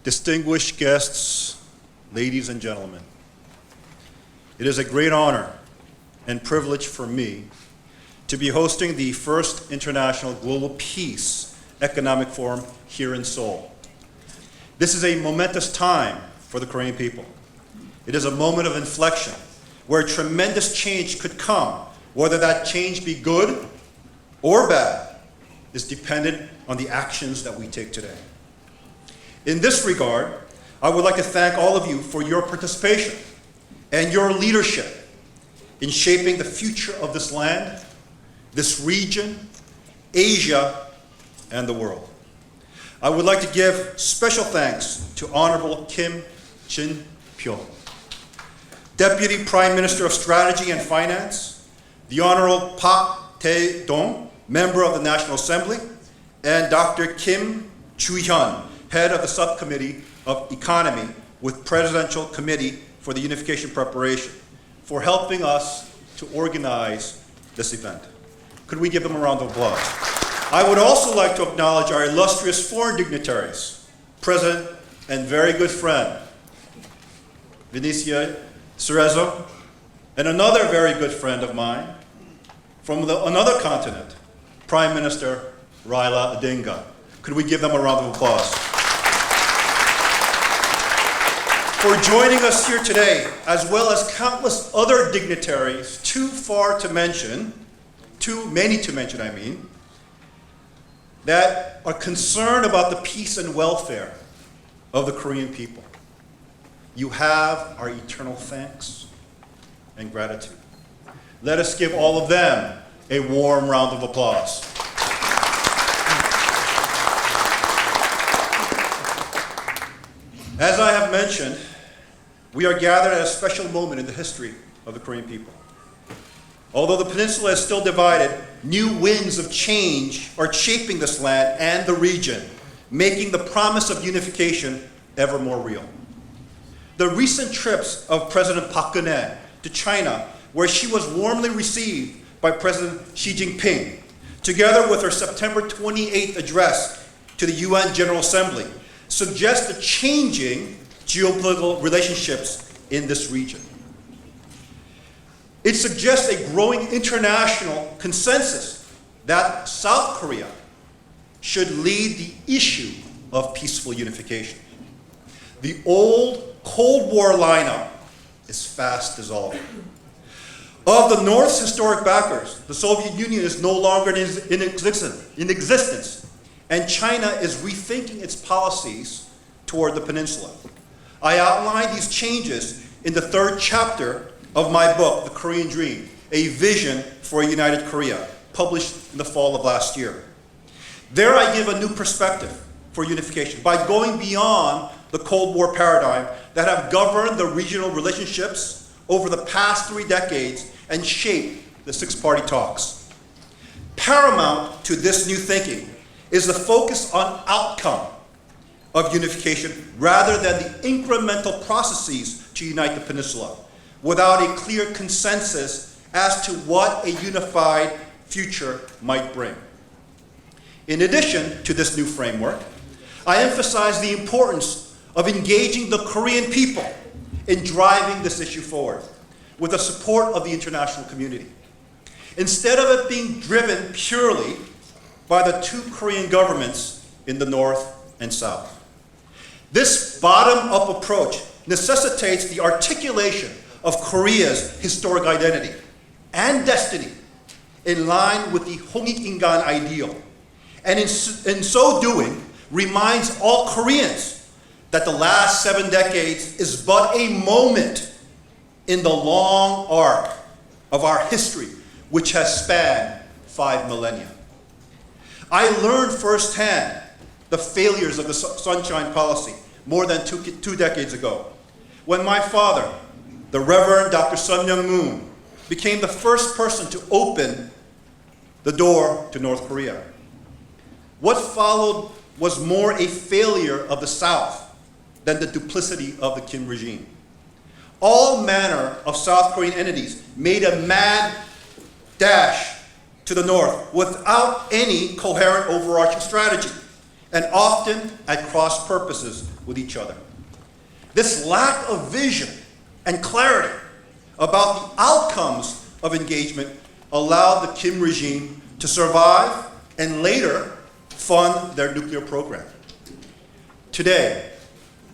distinguished guests, ladies and gentlemen, it is a great honor and privilege for me to be hosting the first International Global Peace Economic Forum here in Seoul. This is a momentous time for the Korean people. It is a moment of inflection where tremendous change could come. Whether that change be good or bad is dependent on the actions that we take today. In this regard, I would like to thank all of you for your participation and your leadership in shaping the future of this land, this region, Asia, and the world. I would like to give special thanks to Honorable Kim Jin-pyo, Deputy Prime Minister of Strategy and Finance, the Honorable Park Tae-dong, Member of the National Assembly, and Dr. Kim Joo-hyun, Head of the Subcommittee of Economy with Presidential Committee for the Unification Preparation, for helping us to organize this event. Could we give them a round of applause? I would also like to acknowledge our illustrious foreign dignitaries, President and very good friend, Vinicia Cerezo, and another very good friend of mine from another continent, Prime Minister Raila Odinga. Could we give them a round of applause? For joining us here today, as well as countless other dignitaries, too many to mention, that are concerned about the peace and welfare of the Korean people. You have our eternal thanks and gratitude. Let us give all of them a warm round of applause. As I have mentioned, we are gathered at a special moment in the history of the Korean people. Although the peninsula is still divided, new winds of change are shaping this land and the region, making the promise of unification ever more real. The recent trips of President Park Geun-hye to China, where she was warmly received by President Xi Jinping, together with her September 28th address to the UN General Assembly, suggest the changing geopolitical relationships in this region. It suggests a growing international consensus that South Korea should lead the issue of peaceful unification. The old Cold War lineup is fast dissolving. Of the North's historic backers, the Soviet Union is no longer in existence, and China is rethinking its policies toward the peninsula. I outlined these changes in the third chapter of my book, The Korean Dream, A Vision for a United Korea, published in the fall of last year. There I give a new perspective for unification by going beyond the Cold War paradigm that have governed the regional relationships over the past 3 decades and shaped the six-party talks. Paramount to this new thinking is the focus on outcome of unification rather than the incremental processes to unite the peninsula, without a clear consensus as to what a unified future might bring. In addition to this new framework, I emphasize the importance of engaging the Korean people in driving this issue forward with the support of the international community. Instead of it being driven purely by the two Korean governments in the North and South. This bottom-up approach necessitates the articulation of Korea's historic identity and destiny in line with the Hongik-ingan ideal, and in so doing reminds all Koreans that the last 7 decades is but a moment in the long arc of our history, which has spanned 5 millennia. I learned firsthand the failures of the Sunshine Policy more than two decades ago, when my father, the Reverend Dr. Sun Myung-moon, became the first person to open the door to North Korea. What followed was more a failure of the South than the duplicity of the Kim regime. All manner of South Korean entities made a mad dash to the North without any coherent overarching strategy. and often at cross purposes with each other. This lack of vision and clarity about the outcomes of engagement allowed the Kim regime to survive and later fund their nuclear program. Today,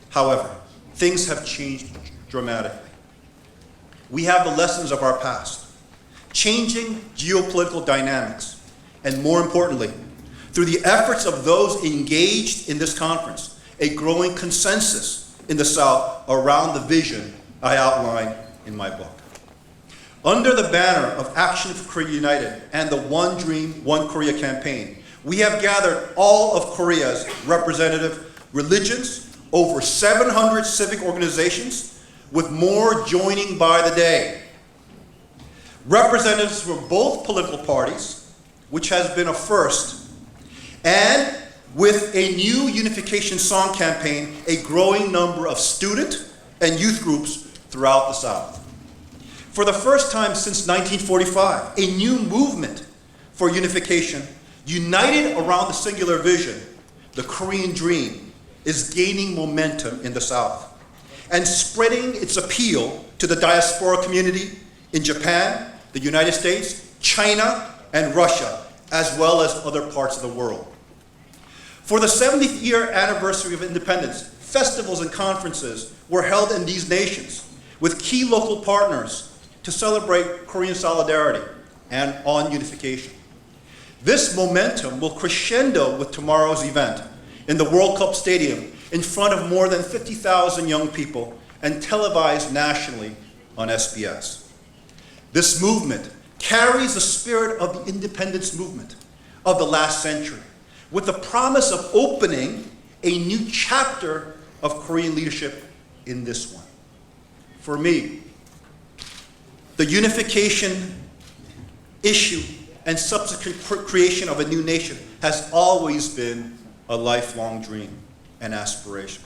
however, things have changed dramatically. We have the lessons of our past, changing geopolitical dynamics, and more importantly, through the efforts of those engaged in this conference, a growing consensus in the South around the vision I outlined in my book. Under the banner of Action for Korea United and the One Dream, One Korea campaign, we have gathered all of Korea's representative religions, over 700 civic organizations, with more joining by the day. Representatives from both political parties, which has been a first, and with a new unification song campaign, a growing number of student and youth groups throughout the South. For the first time since 1945, a new movement for unification, united around the singular vision, the Korean dream, is gaining momentum in the South and spreading its appeal to the diaspora community in Japan, the United States, China, and Russia, as well as other parts of the world. For the 70th year anniversary of independence, festivals and conferences were held in these nations with key local partners to celebrate Korean solidarity and on unification. This momentum will crescendo with tomorrow's event in the World Cup Stadium in front of more than 50,000 young people and televised nationally on SBS. This movement carries the spirit of the independence movement of the last century, with the promise of opening a new chapter of Korean leadership in this one. For me, the unification issue and subsequent creation of a new nation has always been a lifelong dream and aspiration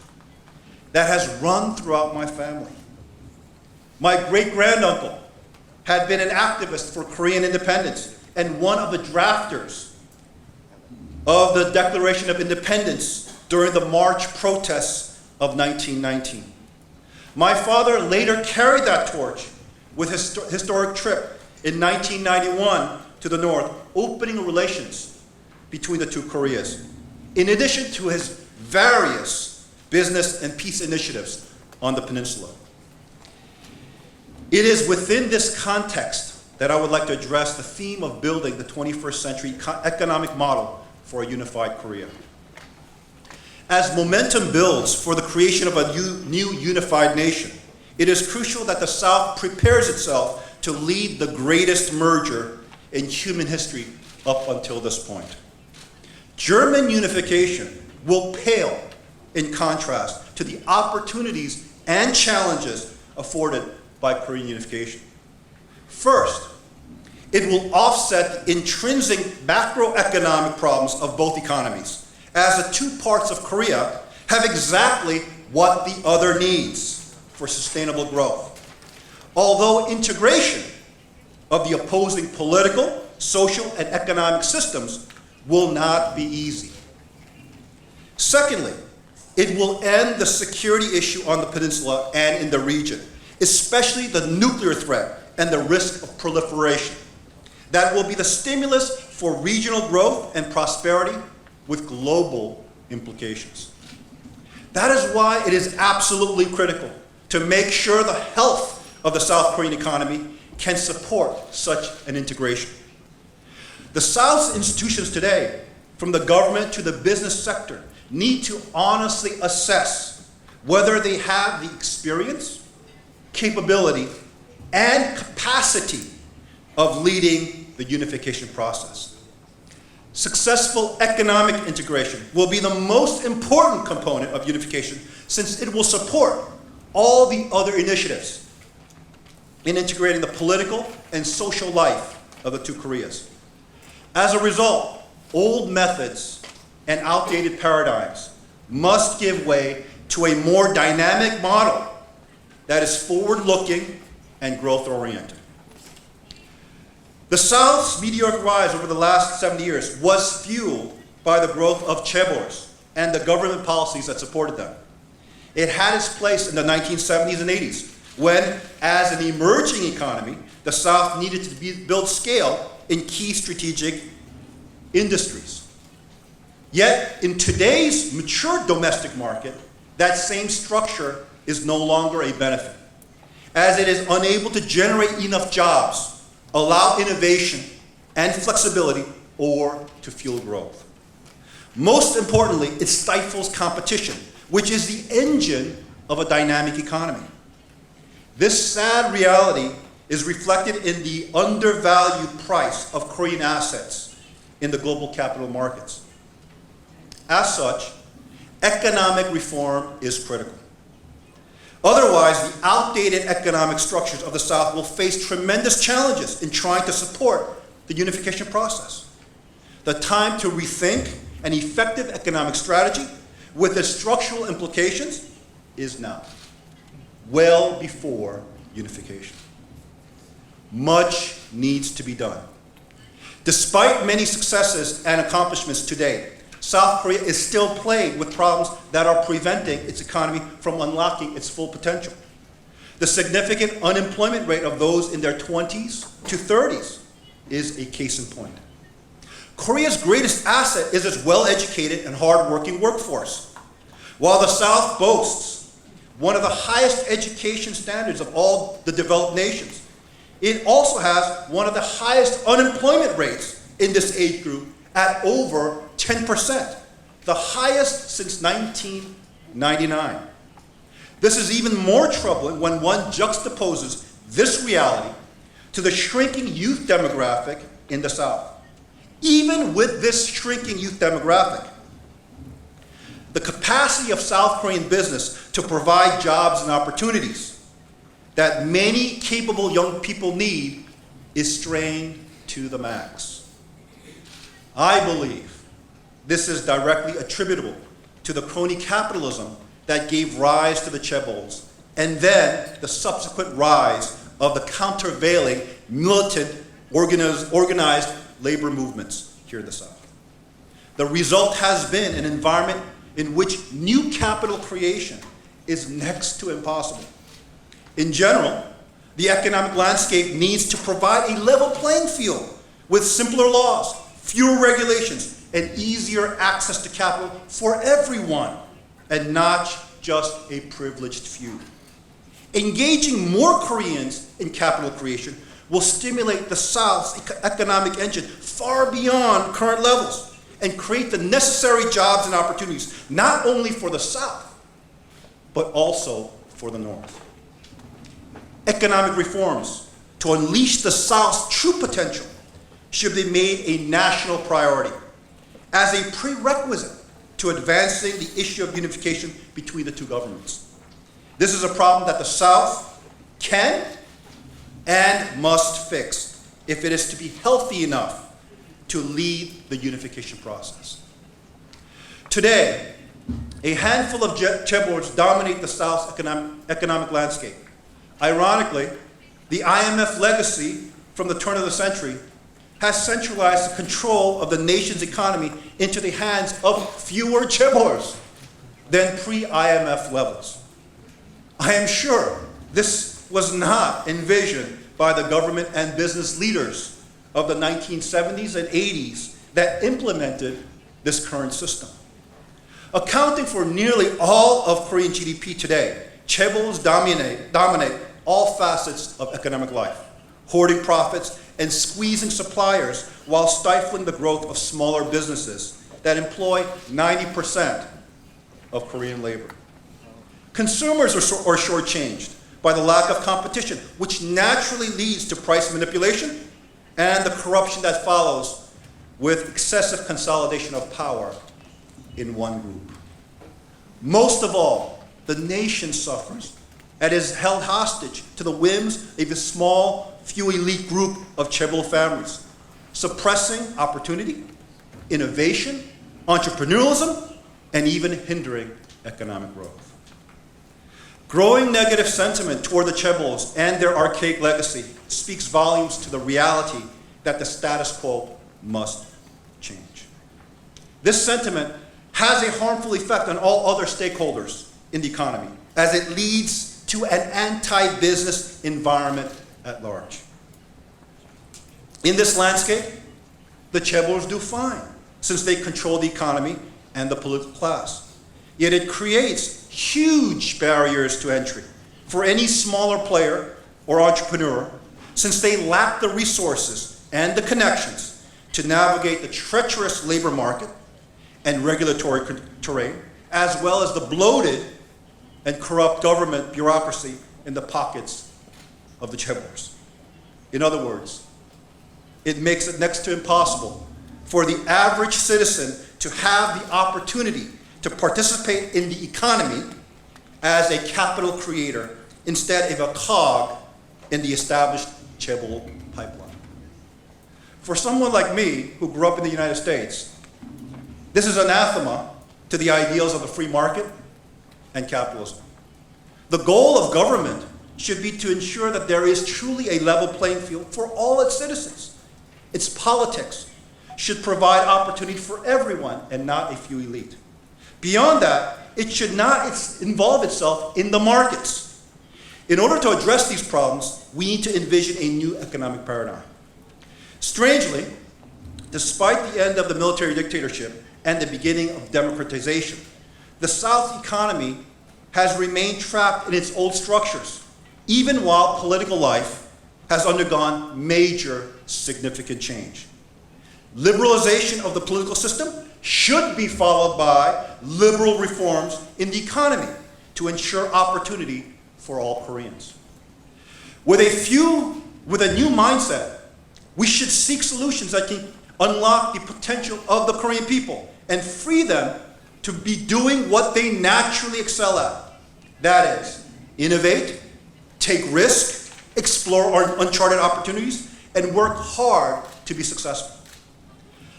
that has run throughout my family. My great-granduncle had been an activist for Korean independence and one of the drafters of the Declaration of Independence during the March protests of 1919. My father later carried that torch with his historic trip in 1991 to the North, opening relations between the two Koreas, in addition to his various business and peace initiatives on the peninsula. It is within this context that I would like to address the theme of building the 21st century economic model for a unified Korea. As momentum builds for the creation of a new unified nation, it is crucial that the South prepares itself to lead the greatest merger in human history up until this point. German unification will pale in contrast to the opportunities and challenges afforded by Korean unification. First, it will offset the intrinsic macroeconomic problems of both economies, as the two parts of Korea have exactly what the other needs for sustainable growth. Although integration of the opposing political, social, and economic systems will not be easy. Secondly, it will end the security issue on the peninsula and in the region, especially the nuclear threat and the risk of proliferation. That will be the stimulus for regional growth and prosperity with global implications. That is why it is absolutely critical to make sure the health of the South Korean economy can support such an integration. The South's institutions today, from the government to the business sector, need to honestly assess whether they have the experience, capability, and capacity of leading the unification process. Successful economic integration will be the most important component of unification, since it will support all the other initiatives in integrating the political and social life of the two Koreas. As a result, old methods and outdated paradigms must give way to a more dynamic model that is forward-looking and growth-oriented. The South's meteoric rise over the last 70 years was fueled by the growth of chaebols, and the government policies that supported them. It had its place in the 1970s and 80s, when, as an emerging economy, the South needed to build scale in key strategic industries. Yet, in today's mature domestic market, that same structure is no longer a benefit, as it is unable to generate enough jobs, allow innovation and flexibility, or to fuel growth. Most importantly, it stifles competition, which is the engine of a dynamic economy. This sad reality is reflected in the undervalued price of Korean assets in the global capital markets. As such, economic reform is critical. Otherwise, the outdated economic structures of the South will face tremendous challenges in trying to support the unification process. The time to rethink an effective economic strategy with its structural implications is now, well before unification. Much needs to be done. Despite many successes and accomplishments today, South Korea is still plagued with problems that are preventing its economy from unlocking its full potential. The significant unemployment rate of those in their 20s to 30s is a case in point. Korea's greatest asset is its well-educated and hard-working workforce. While the South boasts one of the highest education standards of all the developed nations, it also has one of the highest unemployment rates in this age group at over 10%, the highest since 1999. This is even more troubling when one juxtaposes this reality to the shrinking youth demographic in the South. Even with this shrinking youth demographic, the capacity of South Korean business to provide jobs and opportunities that many capable young people need is strained to the max. I believe this is directly attributable to the crony capitalism that gave rise to the chaebols, and then the subsequent rise of the countervailing, militant, organized labor movements here in the South. The result has been an environment in which new capital creation is next to impossible. In general, the economic landscape needs to provide a level playing field with simpler laws, fewer regulations, and easier access to capital for everyone, and not just a privileged few. Engaging more Koreans in capital creation will stimulate the South's economic engine far beyond current levels and create the necessary jobs and opportunities, not only for the South, but also for the North. Economic reforms to unleash the South's true potential should be made a national priority as a prerequisite to advancing the issue of unification between the two governments. This is a problem that the South can and must fix if it is to be healthy enough to lead the unification process. Today, a handful of chaebols dominate the South's economic landscape. Ironically, the IMF legacy from the turn of the century has centralized the control of the nation's economy into the hands of fewer chaebols than pre-IMF levels. I am sure this was not envisioned by the government and business leaders of the 1970s and 80s that implemented this current system. Accounting for nearly all of Korean GDP today, chaebols dominate all facets of economic life, hoarding profits and squeezing suppliers while stifling the growth of smaller businesses that employ 90% of Korean labor. Consumers are shortchanged by the lack of competition, which naturally leads to price manipulation and the corruption that follows with excessive consolidation of power in one group. Most of all, the nation suffers and is held hostage to the whims of a small, few elite group of chaebol families, suppressing opportunity, innovation, entrepreneurialism, and even hindering economic growth. Growing negative sentiment toward the chaebols and their archaic legacy speaks volumes to the reality that the status quo must change. This sentiment has a harmful effect on all other stakeholders in the economy, as it leads to an anti-business environment at large. In this landscape, the chaebols do fine, since they control the economy and the political class. Yet it creates huge barriers to entry for any smaller player or entrepreneur, since they lack the resources and the connections to navigate the treacherous labor market and regulatory terrain, as well as the bloated and corrupt government bureaucracy in the pockets of the chaebols. In other words, it makes it next to impossible for the average citizen to have the opportunity to participate in the economy as a capital creator instead of a cog in the established chaebol pipeline. For someone like me who grew up in the United States, this is anathema to the ideals of the free market and capitalism. The goal of government should be to ensure that there is truly a level playing field for all its citizens. Its politics should provide opportunity for everyone and not a few elite. Beyond that, it should not involve itself in the markets. In order to address these problems, we need to envision a new economic paradigm. Strangely, despite the end of the military dictatorship and the beginning of democratization, the South economy has remained trapped in its old structures, even while political life has undergone major significant change. Liberalization of the political system should be followed by liberal reforms in the economy to ensure opportunity for all Koreans. With a new mindset, we should seek solutions that can unlock the potential of the Korean people and free them to be doing what they naturally excel at. That is, innovate, take risk, explore uncharted opportunities, and work hard to be successful.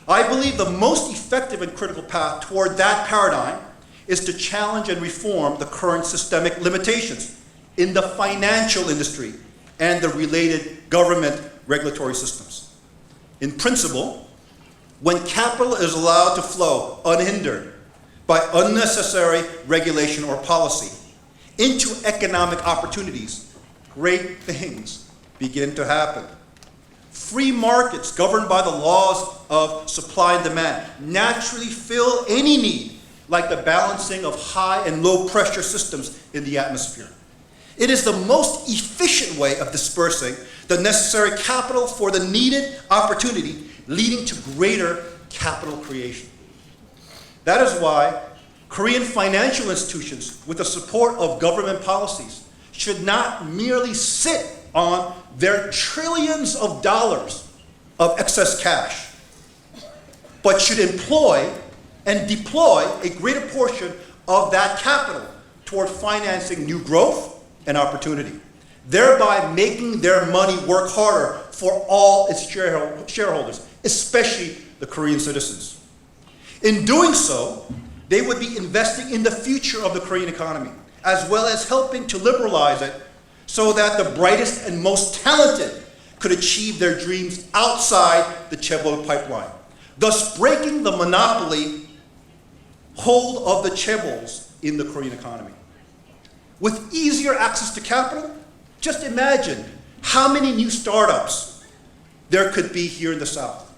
I believe the most effective and critical path toward that paradigm is to challenge and reform the current systemic limitations in the financial industry and the related government regulatory systems. In principle, when capital is allowed to flow unhindered by unnecessary regulation or policy into economic opportunities, great things begin to happen. Free markets governed by the laws of supply and demand naturally fill any need, like the balancing of high and low pressure systems in the atmosphere. It is the most efficient way of dispersing the necessary capital for the needed opportunity, leading to greater capital creation. That is why Korean financial institutions, with the support of government policies, should not merely sit on their trillions of dollars of excess cash, but should employ and deploy a greater portion of that capital toward financing new growth and opportunity, thereby making their money work harder for all its shareholders, especially the Korean citizens. In doing so, they would be investing in the future of the Korean economy, as well as helping to liberalize it so that the brightest and most talented could achieve their dreams outside the chaebol pipeline, thus breaking the monopoly hold of the chaebols in the Korean economy. With easier access to capital, just imagine how many new startups there could be here in the South.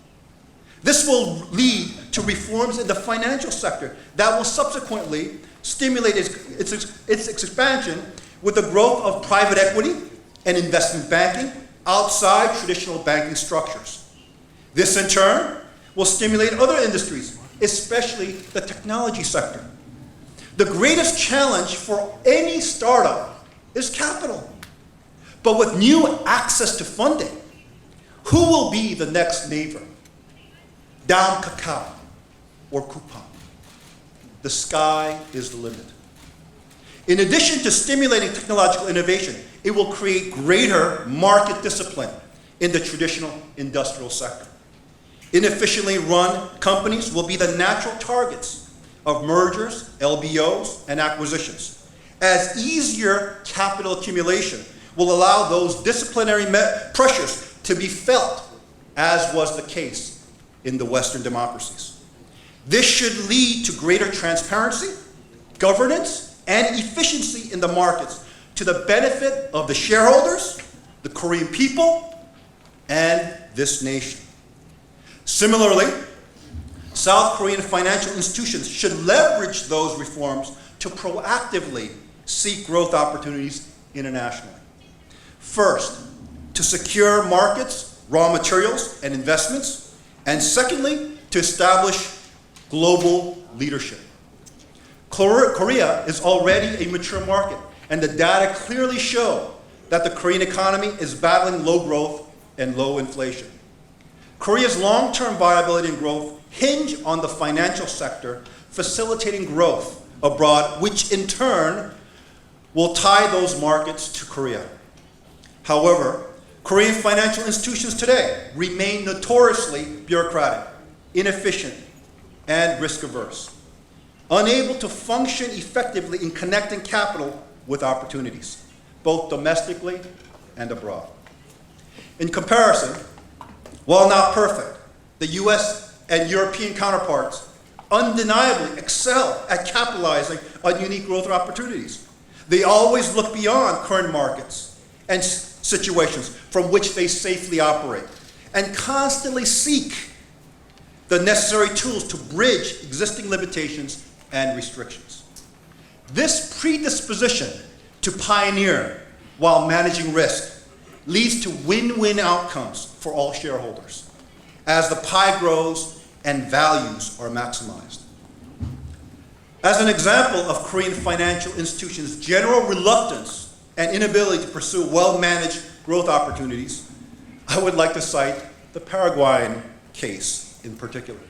This will lead to reforms in the financial sector that will subsequently stimulate its expansion with the growth of private equity and investment banking outside traditional banking structures. This, in turn, will stimulate other industries, especially the technology sector. The greatest challenge for any startup is capital. But with new access to funding, who will be the next Naver, Down Kakao, or Coupon? The sky is the limit. In addition to stimulating technological innovation, it will create greater market discipline in the traditional industrial sector. Inefficiently run companies will be the natural targets of mergers, LBOs, and acquisitions, as easier capital accumulation will allow those disciplinary pressures to be felt, as was the case in the Western democracies. This should lead to greater transparency, governance, and efficiency in the markets to the benefit of the shareholders, the Korean people, and this nation. Similarly, South Korean financial institutions should leverage those reforms to proactively seek growth opportunities internationally. First, to secure markets, raw materials, and investments, and secondly, to establish global leadership. Korea is already a mature market, and the data clearly show that the Korean economy is battling low growth and low inflation. Korea's long-term viability and growth hinge on the financial sector facilitating growth abroad, which in turn will tie those markets to Korea. However, Korean financial institutions today remain notoriously bureaucratic, inefficient, and risk-averse, unable to function effectively in connecting capital with opportunities, both domestically and abroad. In comparison, while not perfect, the US and European counterparts undeniably excel at capitalizing on unique growth opportunities. They always look beyond current markets and situations from which they safely operate, and constantly seek the necessary tools to bridge existing limitations and restrictions. This predisposition to pioneer while managing risk leads to win-win outcomes for all shareholders as the pie grows and values are maximized. As an example of Korean financial institutions' general reluctance and inability to pursue well-managed growth opportunities, I would like to cite the Paraguayan case in particular.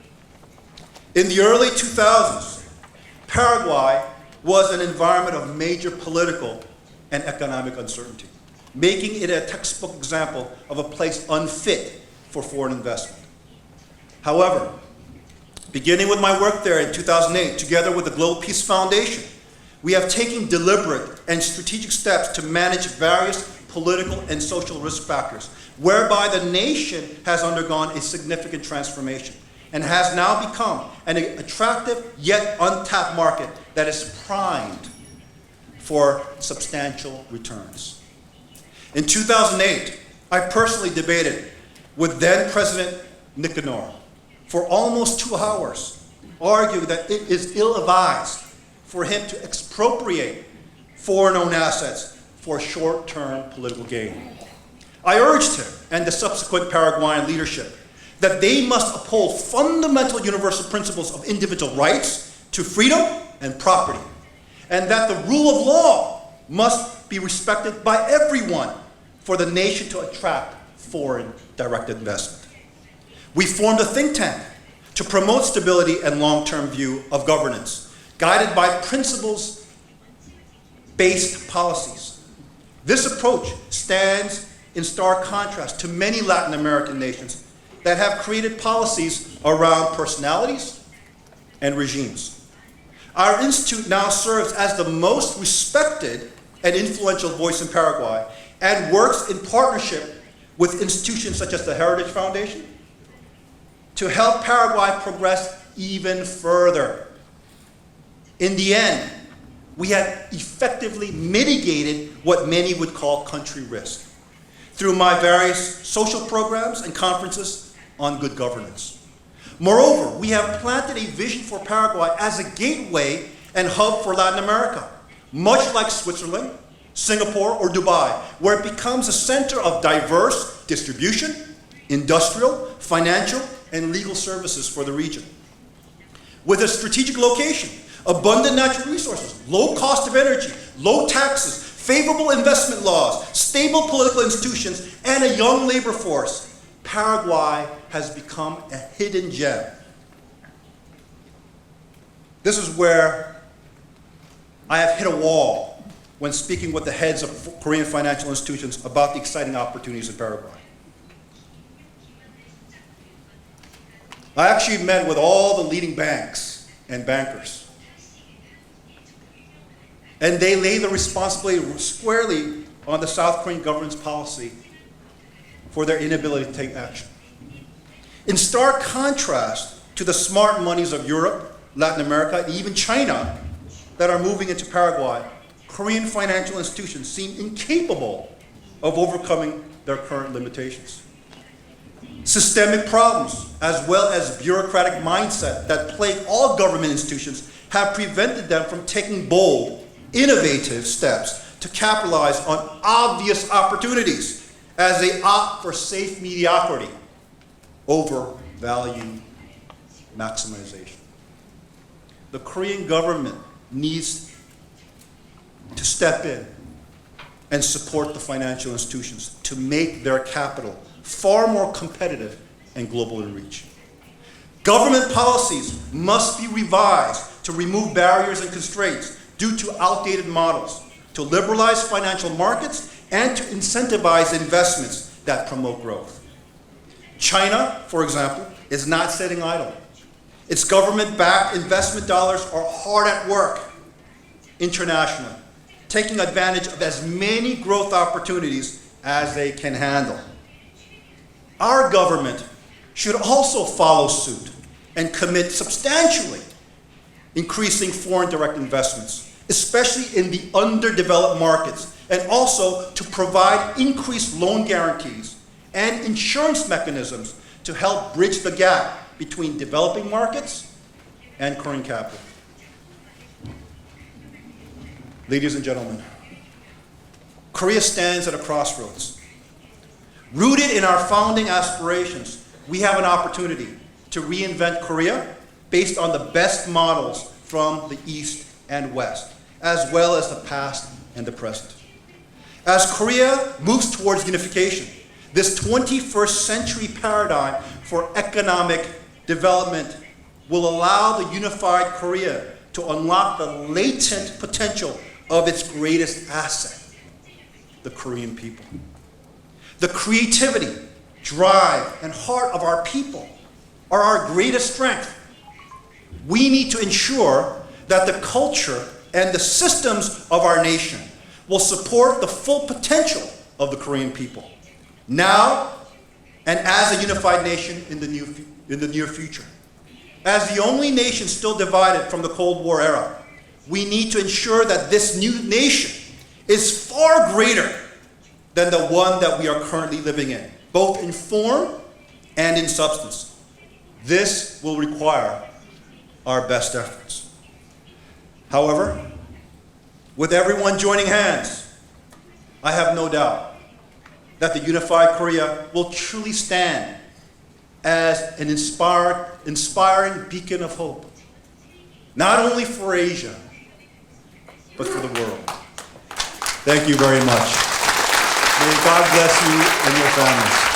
In the early 2000s, Paraguay was an environment of major political and economic uncertainty, making it a textbook example of a place unfit for foreign investment. However, beginning with my work there in 2008, together with the Global Peace Foundation, we have taken deliberate and strategic steps to manage various political and social risk factors, whereby the nation has undergone a significant transformation and has now become an attractive yet untapped market that is primed for substantial returns. In 2008, I personally debated with then President Nicanor for almost 2 hours, arguing that it is ill-advised for him to expropriate foreign-owned assets for short-term political gain. I urged him and the subsequent Paraguayan leadership that they must uphold fundamental universal principles of individual rights to freedom and property, and that the rule of law must be respected by everyone for the nation to attract foreign direct investment. We formed a think tank to promote stability and long-term view of governance, guided by principles-based policies. This approach stands in stark contrast to many Latin American nations that have created policies around personalities and regimes. Our institute now serves as the most respected and influential voice in Paraguay and works in partnership with institutions such as the Heritage Foundation to help Paraguay progress even further. In the end, we have effectively mitigated what many would call country risk through my various social programs and conferences on good governance. Moreover, we have planted a vision for Paraguay as a gateway and hub for Latin America, much like Switzerland, Singapore, or Dubai, where it becomes a center of diverse distribution, industrial, financial, and legal services for the region. With a strategic location, abundant natural resources, low cost of energy, low taxes, favorable investment laws, stable political institutions, and a young labor force, Paraguay has become a hidden gem. This is where I have hit a wall when speaking with the heads of Korean financial institutions about the exciting opportunities in Paraguay. I actually met with all the leading banks and bankers. And they lay the responsibility squarely on the South Korean government's policy for their inability to take action. In stark contrast to the smart monies of Europe, Latin America, and even China that are moving into Paraguay, Korean financial institutions seem incapable of overcoming their current limitations. Systemic problems, as well as bureaucratic mindset that plague all government institutions, have prevented them from taking bold, innovative steps to capitalize on obvious opportunities as they opt for safe mediocrity over value maximization. The Korean government needs to step in and support the financial institutions to make their capital far more competitive and global in reach. Government policies must be revised to remove barriers and constraints due to outdated models, to liberalize financial markets, and to incentivize investments that promote growth. China, for example, is not sitting idle. Its government-backed investment dollars are hard at work internationally, taking advantage of as many growth opportunities as they can handle. Our government should also follow suit and commit substantially increasing foreign direct investments, especially in the underdeveloped markets, and also to provide increased loan guarantees and insurance mechanisms to help bridge the gap between developing markets and Korean capital. Ladies and gentlemen, Korea stands at a crossroads. Rooted in our founding aspirations, we have an opportunity to reinvent Korea based on the best models from the East and West, as well as the past and the present. As Korea moves towards unification, this 21st century paradigm for economic development will allow the unified Korea to unlock the latent potential of its greatest asset, the Korean people. The creativity, drive, and heart of our people are our greatest strength. We need to ensure that the culture and the systems of our nation will support the full potential of the Korean people, now and as a unified nation in the near future. As the only nation still divided from the Cold War era, we need to ensure that this new nation is far greater than the one that we are currently living in, both in form and in substance. This will require our best efforts. However, with everyone joining hands, I have no doubt that the unified Korea will truly stand as an inspiring beacon of hope, not only for Asia, but for the world. Thank you very much. May God bless you and your families.